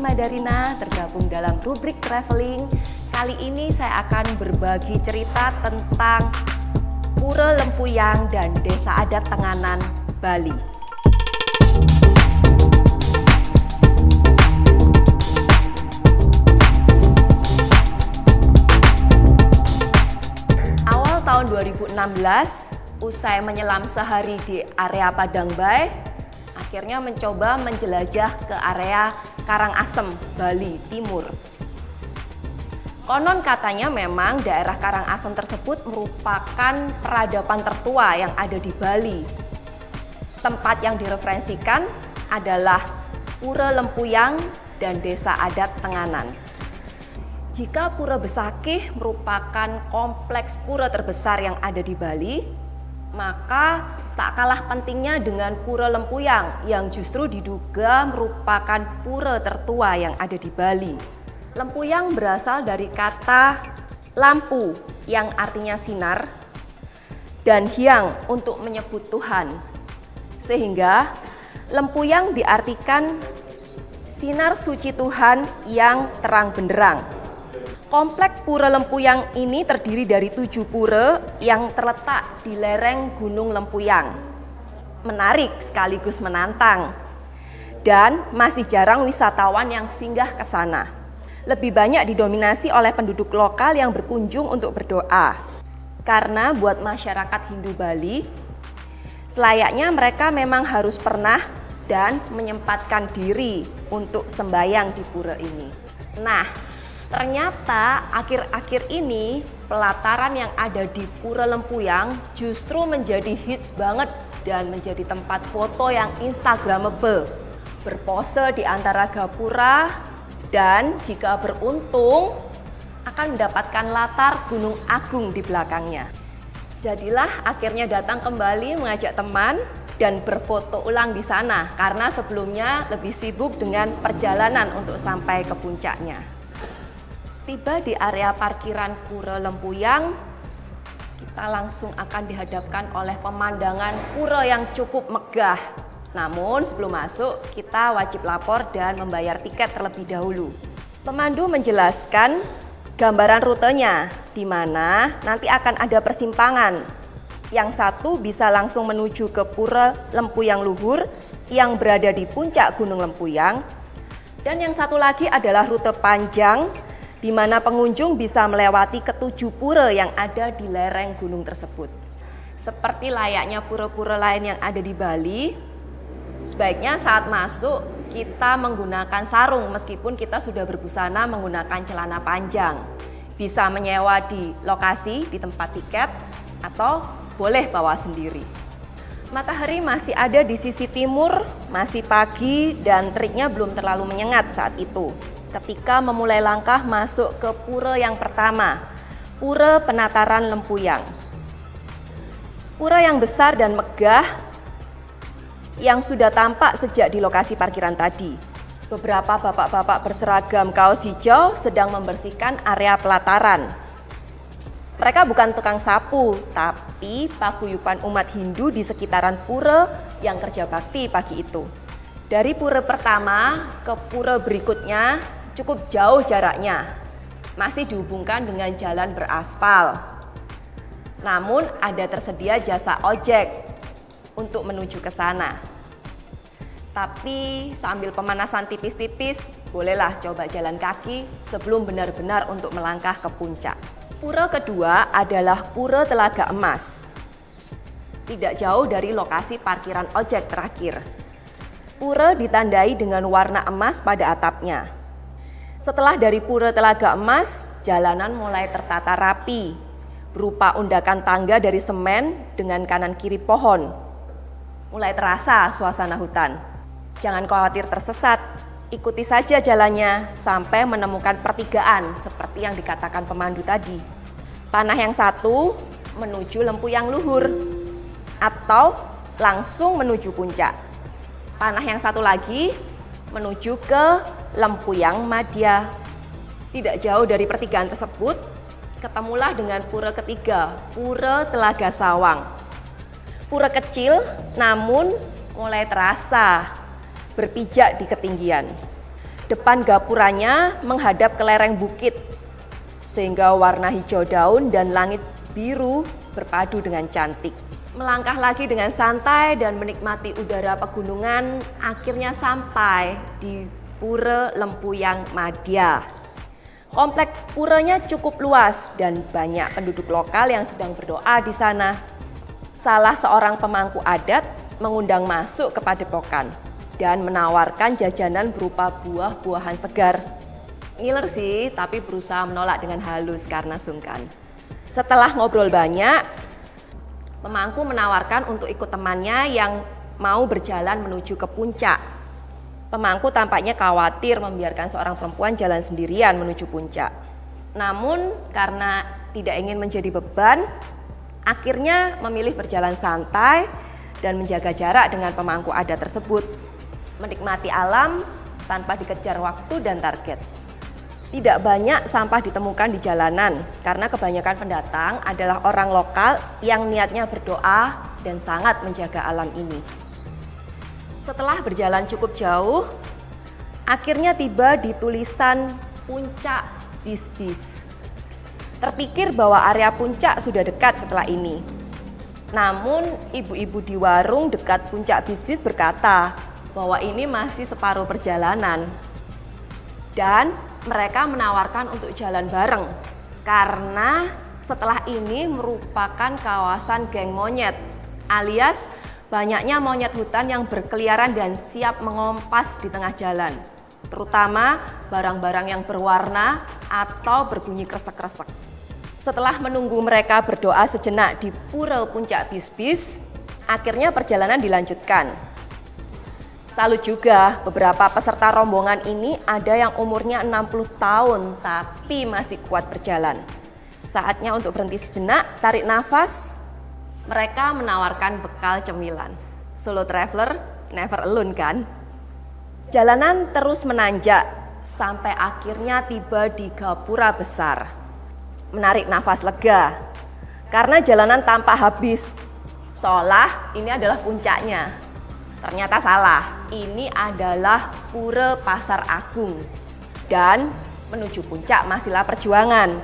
Madarina, tergabung dalam rubrik traveling. Kali ini saya akan berbagi cerita tentang Pura Lempuyang dan Desa Adat Tenganan, Bali. Awal tahun 2016, usai menyelam sehari di area Padangbai, akhirnya mencoba menjelajah ke area Karangasem, Bali Timur. Konon katanya memang daerah Karangasem tersebut merupakan peradaban tertua yang ada di Bali. Tempat yang direferensikan adalah Pura Lempuyang dan Desa Adat Tenganan. Jika Pura Besakih merupakan kompleks pura terbesar yang ada di Bali, maka tak kalah pentingnya dengan Pura Lempuyang yang justru diduga merupakan pura tertua yang ada di Bali. Lempuyang berasal dari kata lampu yang artinya sinar dan hyang untuk menyebut Tuhan. Sehingga Lempuyang diartikan sinar suci Tuhan yang terang benderang. Kompleks Pura Lempuyang ini terdiri dari 7 pura yang terletak di lereng Gunung Lempuyang. Menarik sekaligus menantang. Dan masih jarang wisatawan yang singgah ke sana. Lebih banyak didominasi oleh penduduk lokal yang berkunjung untuk berdoa. Karena buat masyarakat Hindu Bali, selayaknya mereka memang harus pernah dan menyempatkan diri untuk sembahyang di pura ini. Nah, ternyata akhir-akhir ini pelataran yang ada di Pura Lempuyang justru menjadi hits banget dan menjadi tempat foto yang instagramable. Berpose di antara gapura dan jika beruntung akan mendapatkan latar Gunung Agung di belakangnya. Jadilah akhirnya datang kembali mengajak teman dan berfoto ulang di sana karena sebelumnya lebih sibuk dengan perjalanan untuk sampai ke puncaknya. Tiba di area parkiran Pura Lempuyang, kita langsung akan dihadapkan oleh pemandangan pura yang cukup megah. Namun sebelum masuk, kita wajib lapor dan membayar tiket terlebih dahulu. Pemandu menjelaskan gambaran rutenya, di mana nanti akan ada persimpangan. Yang satu bisa langsung menuju ke Pura Lempuyang Luhur yang berada di puncak Gunung Lempuyang. Dan yang satu lagi adalah rute panjang, di mana pengunjung bisa melewati ke-7 pura yang ada di lereng gunung tersebut. Seperti layaknya pura-pura lain yang ada di Bali, sebaiknya saat masuk kita menggunakan sarung meskipun kita sudah berbusana menggunakan celana panjang. Bisa menyewa di lokasi, di tempat tiket, atau boleh bawa sendiri. Matahari masih ada di sisi timur, masih pagi dan teriknya belum terlalu menyengat saat itu. Ketika memulai langkah masuk ke pura yang pertama, Pura Penataran Lempuyang. Pura yang besar dan megah yang sudah tampak sejak di lokasi parkiran tadi. Beberapa bapak-bapak berseragam kaos hijau sedang membersihkan area pelataran. Mereka bukan tukang sapu, tapi paguyuban umat Hindu di sekitaran pura yang kerja bakti pagi itu. Dari pura pertama ke pura berikutnya cukup jauh jaraknya, masih dihubungkan dengan jalan beraspal. Namun ada tersedia jasa ojek untuk menuju ke sana. Tapi sambil pemanasan tipis-tipis, bolehlah coba jalan kaki sebelum benar-benar untuk melangkah ke puncak. Pura kedua adalah Pura Telaga Emas. Tidak jauh dari lokasi parkiran ojek terakhir. Pura ditandai dengan warna emas pada atapnya. Setelah dari Pura Telaga Emas, jalanan mulai tertata rapi, berupa undakan tangga dari semen dengan kanan kiri pohon. Mulai terasa suasana hutan. Jangan khawatir tersesat, ikuti saja jalannya sampai menemukan pertigaan seperti yang dikatakan pemandu tadi. Panah yang satu menuju Lempuyang Luhur atau langsung menuju puncak. Panah yang satu lagi menuju ke Lempuyang Madya. Tidak jauh dari pertigaan tersebut, ketemulah dengan pura ketiga, Pura Telaga Sawang. Pura kecil namun mulai terasa berpijak di ketinggian. Depan gapuranya menghadap ke lereng bukit, sehingga warna hijau daun dan langit biru berpadu dengan cantik. Melangkah lagi dengan santai dan menikmati udara pegunungan, akhirnya sampai di Pura Lempuyang Madya. Komplek puranya cukup luas dan banyak penduduk lokal yang sedang berdoa di sana. Salah seorang pemangku adat mengundang masuk ke padepokan dan menawarkan jajanan berupa buah-buahan segar. Ngiler sih, tapi berusaha menolak dengan halus karena sungkan. Setelah ngobrol banyak, pemangku menawarkan untuk ikut temannya yang mau berjalan menuju ke puncak. Pemangku tampaknya khawatir membiarkan seorang perempuan jalan sendirian menuju puncak. Namun karena tidak ingin menjadi beban, akhirnya memilih berjalan santai dan menjaga jarak dengan pemangku adat tersebut. Menikmati alam tanpa dikejar waktu dan target. Tidak banyak sampah ditemukan di jalanan karena kebanyakan pendatang adalah orang lokal yang niatnya berdoa dan sangat menjaga alam ini. Setelah berjalan cukup jauh, akhirnya tiba di tulisan Puncak Bis-bis. Terpikir bahwa area puncak sudah dekat setelah ini. Namun ibu-ibu di warung dekat Puncak Bis-bis berkata bahwa ini masih separuh perjalanan. Dan mereka menawarkan untuk jalan bareng karena setelah ini merupakan kawasan geng monyet, alias banyaknya monyet hutan yang berkeliaran dan siap mengompas di tengah jalan, terutama barang-barang yang berwarna atau berbunyi kresek-kresek. Setelah menunggu mereka berdoa sejenak di Pura Puncak Bis-bis, akhirnya perjalanan dilanjutkan. Salut juga, beberapa peserta rombongan ini ada yang umurnya 60 tahun tapi masih kuat berjalan. Saatnya untuk berhenti sejenak, tarik nafas. Mereka menawarkan bekal cemilan. Solo traveler never alone kan? Jalanan terus menanjak sampai akhirnya tiba di gapura besar. Menarik nafas lega karena jalanan tanpa habis. Seolah ini adalah puncaknya. Ternyata salah, ini adalah Pura Pasar Agung. Dan menuju puncak masihlah perjuangan.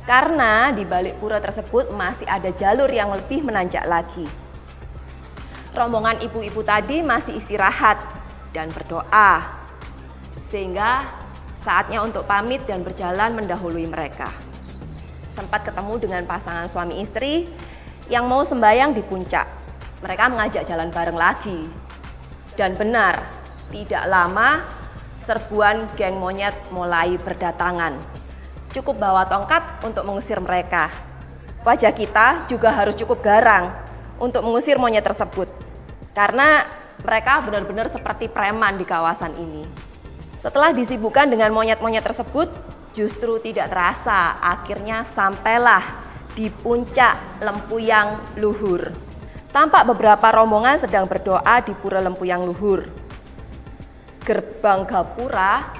Karena di balik pura tersebut masih ada jalur yang lebih menanjak lagi. Rombongan ibu-ibu tadi masih istirahat dan berdoa. Sehingga saatnya untuk pamit dan berjalan mendahului mereka. Sempat ketemu dengan pasangan suami istri yang mau sembahyang di puncak. Mereka mengajak jalan bareng lagi. Dan benar, tidak lama serbuan geng monyet mulai berdatangan. Cukup bawa tongkat untuk mengusir mereka. Wajah kita juga harus cukup garang untuk mengusir monyet tersebut. Karena mereka benar-benar seperti preman di kawasan ini. Setelah disibukkan dengan monyet-monyet tersebut, justru tidak terasa akhirnya sampailah di puncak Lempuyang Luhur. Tampak beberapa rombongan sedang berdoa di Pura Lempuyang Luhur. Gerbang gapura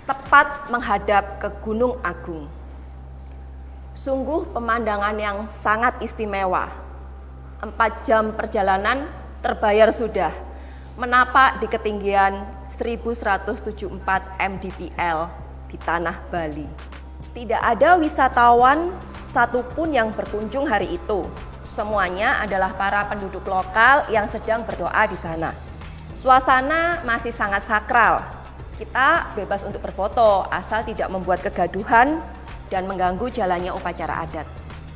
tepat menghadap ke Gunung Agung. Sungguh pemandangan yang sangat istimewa. 4 jam perjalanan terbayar sudah, menapak di ketinggian 1174 mdpl di tanah Bali. Tidak ada wisatawan satupun yang berkunjung hari itu. Semuanya adalah para penduduk lokal yang sedang berdoa di sana. Suasana masih sangat sakral. Kita bebas untuk berfoto asal tidak membuat kegaduhan dan mengganggu jalannya upacara adat.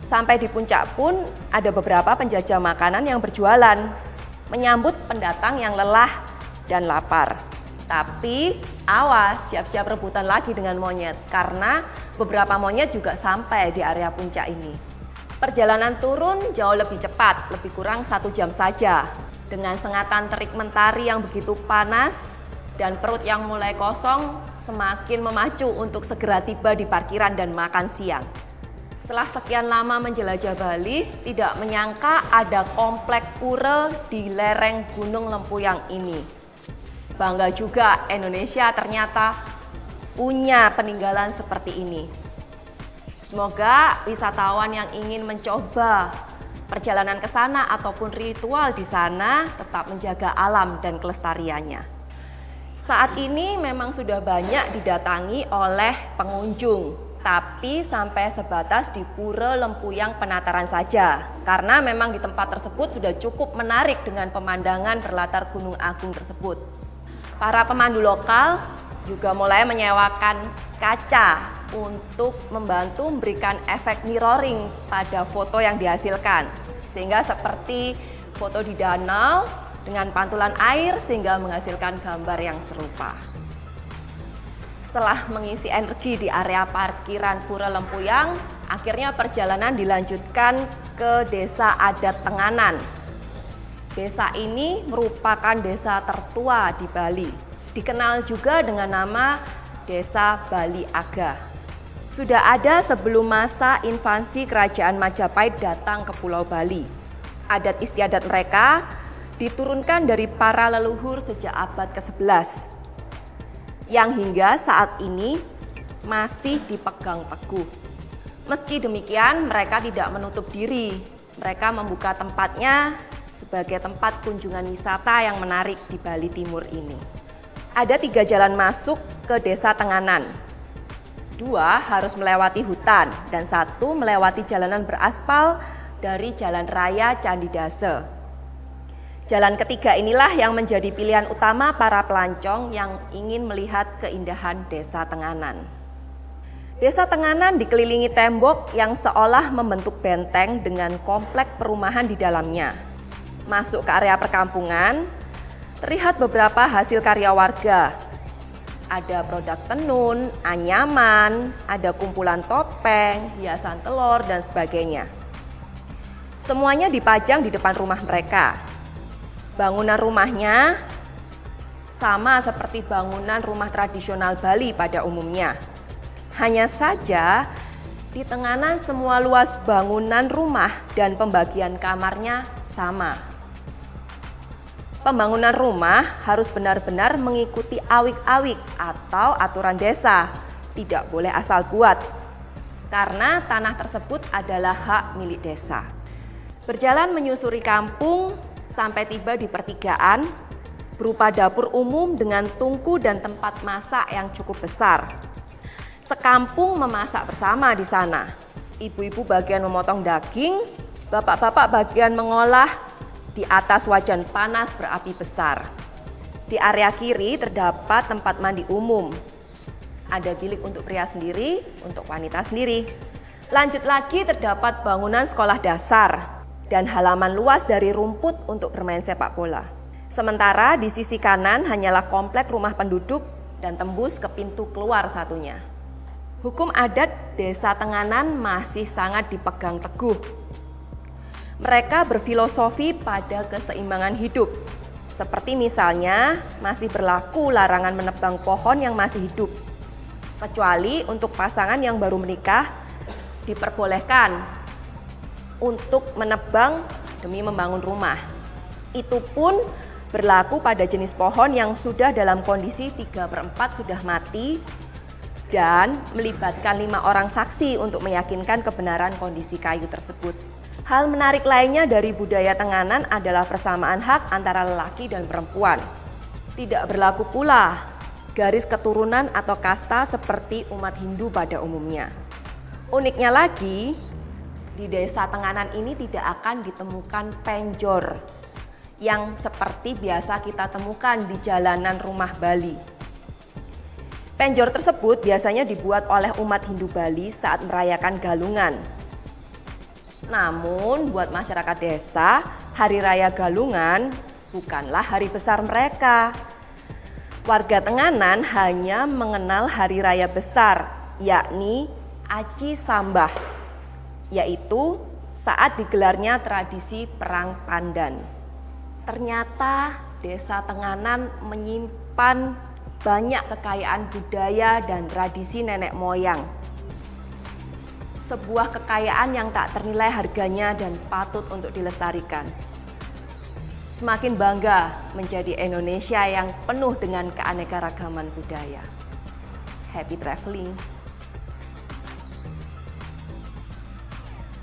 Sampai di puncak pun ada beberapa penjajah makanan yang berjualan, menyambut pendatang yang lelah dan lapar. Tapi awas, siap-siap rebutan lagi dengan monyet karena beberapa monyet juga sampai di area puncak ini. Perjalanan turun jauh lebih cepat, lebih kurang 1 jam saja. Dengan sengatan terik mentari yang begitu panas dan perut yang mulai kosong, semakin memacu untuk segera tiba di parkiran dan makan siang. Setelah sekian lama menjelajah Bali, tidak menyangka ada komplek pura di lereng Gunung Lempuyang ini. Bangga juga Indonesia ternyata punya peninggalan seperti ini. Semoga wisatawan yang ingin mencoba perjalanan ke sana ataupun ritual di sana tetap menjaga alam dan kelestariannya. Saat ini memang sudah banyak didatangi oleh pengunjung, tapi sampai sebatas di Pura Lempuyang Penataran saja. Karena memang di tempat tersebut sudah cukup menarik dengan pemandangan berlatar Gunung Agung tersebut. Para pemandu lokal juga mulai menyewakan kaca untuk membantu memberikan efek mirroring pada foto yang dihasilkan. Sehingga seperti foto di danau dengan pantulan air sehingga menghasilkan gambar yang serupa. Setelah mengisi energi di area parkiran Pura Lempuyang, akhirnya perjalanan dilanjutkan ke Desa Adat Tenganan. Desa ini merupakan desa tertua di Bali, dikenal juga dengan nama Desa Bali Aga. Sudah ada sebelum masa invasi Kerajaan Majapahit datang ke Pulau Bali. Adat istiadat mereka diturunkan dari para leluhur sejak abad ke-11 yang hingga saat ini masih dipegang teguh. Meski demikian, mereka tidak menutup diri. Mereka membuka tempatnya sebagai tempat kunjungan wisata yang menarik di Bali Timur ini. Ada 3 jalan masuk ke Desa Tenganan. 2 harus melewati hutan dan 1 melewati jalanan beraspal dari Jalan Raya Candi Dase. Jalan ketiga inilah yang menjadi pilihan utama para pelancong yang ingin melihat keindahan Desa Tenganan. Desa Tenganan dikelilingi tembok yang seolah membentuk benteng dengan komplek perumahan di dalamnya. Masuk ke area perkampungan, terlihat beberapa hasil karya warga. Ada produk tenun, anyaman, ada kumpulan topeng, hiasan telur, dan sebagainya. Semuanya dipajang di depan rumah mereka. Bangunan rumahnya sama seperti bangunan rumah tradisional Bali pada umumnya. Hanya saja di Tenganan semua luas bangunan rumah dan pembagian kamarnya sama. Pembangunan rumah harus benar-benar mengikuti awik-awik atau aturan desa, tidak boleh asal buat. Karena tanah tersebut adalah hak milik desa. Berjalan menyusuri kampung sampai tiba di pertigaan, berupa dapur umum dengan tungku dan tempat masak yang cukup besar. Sekampung memasak bersama di sana. Ibu-ibu bagian memotong daging, bapak-bapak bagian mengolah di atas wajan panas berapi besar. Di area kiri terdapat tempat mandi umum. Ada bilik untuk pria sendiri, untuk wanita sendiri. Lanjut lagi terdapat bangunan sekolah dasar dan halaman luas dari rumput untuk bermain sepak bola. Sementara di sisi kanan hanyalah komplek rumah penduduk dan tembus ke pintu keluar satunya. Hukum adat Desa Tenganan masih sangat dipegang teguh. Mereka berfilosofi pada keseimbangan hidup. Seperti misalnya masih berlaku larangan menebang pohon yang masih hidup. Kecuali untuk pasangan yang baru menikah diperbolehkan untuk menebang demi membangun rumah. Itu pun berlaku pada jenis pohon yang sudah dalam kondisi 3/4 sudah mati dan melibatkan 5 orang saksi untuk meyakinkan kebenaran kondisi kayu tersebut. Hal menarik lainnya dari budaya Tenganan adalah persamaan hak antara lelaki dan perempuan. Tidak berlaku pula garis keturunan atau kasta seperti umat Hindu pada umumnya. Uniknya lagi, di Desa Tenganan ini tidak akan ditemukan penjor yang seperti biasa kita temukan di jalanan rumah Bali. Penjor tersebut biasanya dibuat oleh umat Hindu Bali saat merayakan Galungan. Namun buat masyarakat desa, Hari Raya Galungan bukanlah hari besar mereka. Warga Tenganan hanya mengenal hari raya besar, yakni Aci Sambah, yaitu saat digelarnya tradisi Perang Pandan. Ternyata Desa Tenganan menyimpan banyak kekayaan budaya dan tradisi nenek moyang. Sebuah kekayaan yang tak ternilai harganya dan patut untuk dilestarikan. Semakin bangga menjadi Indonesia yang penuh dengan keanekaragaman budaya. Happy traveling!